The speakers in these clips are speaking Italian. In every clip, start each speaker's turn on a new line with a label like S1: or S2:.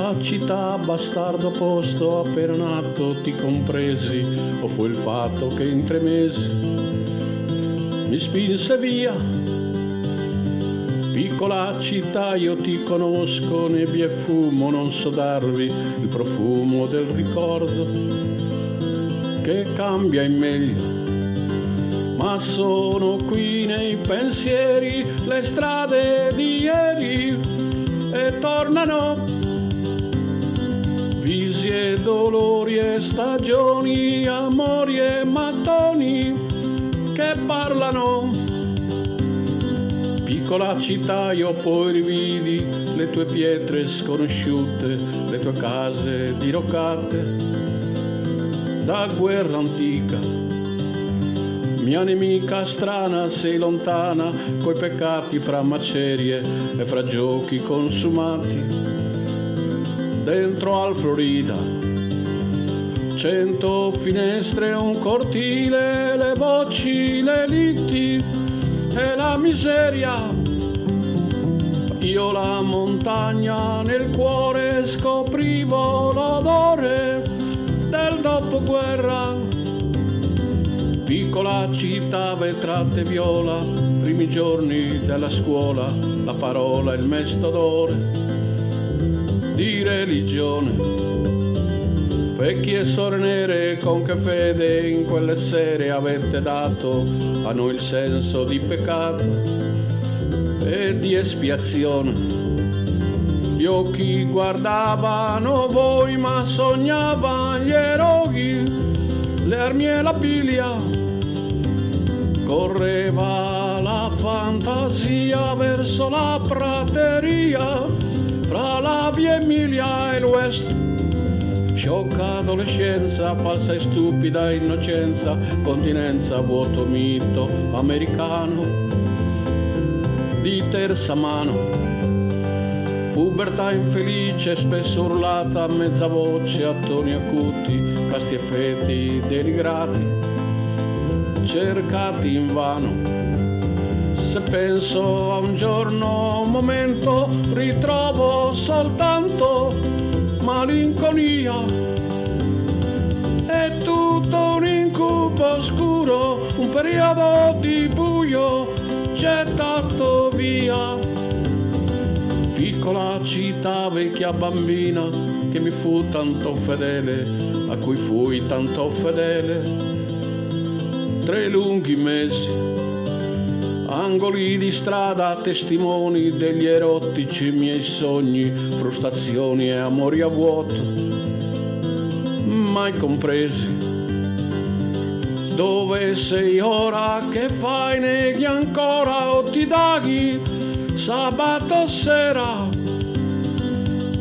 S1: piccola città, bastardo posto appena nato ti compresi, o fu il fatto che in 3 mesi mi spinse via? Piccola città, io ti conosco, nebbia e fumo, non so darvi il profumo del ricordo che cambia in meglio. Ma sono qui nei pensieri le strade di ieri e tornano visi e dolori e stagioni, amori e mattoni che parlano. Piccola città, io poi rividi le tue pietre sconosciute, le tue case diroccate da guerra antica. Mia nemica strana, sei lontana, coi peccati fra macerie e fra giochi consumati. Dentro al Florida, 100 finestre, un cortile, le voci, le liti e la miseria. Io la montagna nel cuore scoprivo l'odore del dopoguerra. Piccola città, vetrate viola, primi giorni della scuola, la parola, il mestodore di religione. Vecchie e sore nere, con che fede in quelle sere avete dato a noi il senso di peccato e di espiazione. Gli occhi guardavano voi ma sognavano gli eroi, le armi e la biglia. Correva la fantasia verso la prateria, fra la via Emilia e l'West. Sciocca adolescenza, falsa e stupida innocenza, continenza, vuoto mito americano di terza mano. Pubertà infelice, spesso urlata a mezza voce, a toni acuti, casti effetti denigrati, cercati invano. Se penso a un giorno, un momento, ritrovo soltanto malinconia. È tutto un incubo oscuro, un periodo di buio gettato via. Piccola città, vecchia bambina, che mi fu tanto fedele, a cui fui tanto fedele. 3 lunghi mesi, angoli di strada, testimoni degli erotici miei sogni, frustrazioni e amori a vuoto, mai compresi. Dove sei ora, che fai, neghi ancora o ti daghi sabato sera?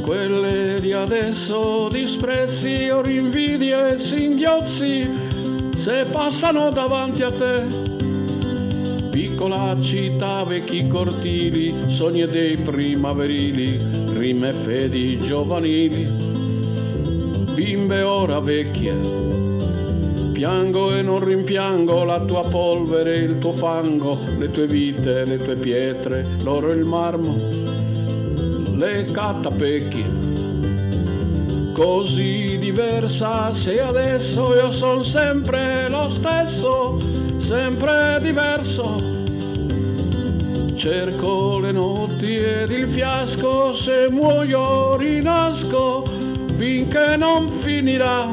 S1: Quelle di adesso disprezzi o invidie e singhiozzi se passano davanti a te. Piccola città, vecchi cortili, sogni dei primaverili, rime e fedi giovanili. Bimbe ora vecchie, piango e non rimpiango la tua polvere, il tuo fango, le tue vite, le tue pietre, l'oro e il marmo, le catapecchie. Così diversa sei adesso, io son sempre lo stesso, sempre diverso. Cerco le notti ed il fiasco, se muoio rinasco finché non finirà.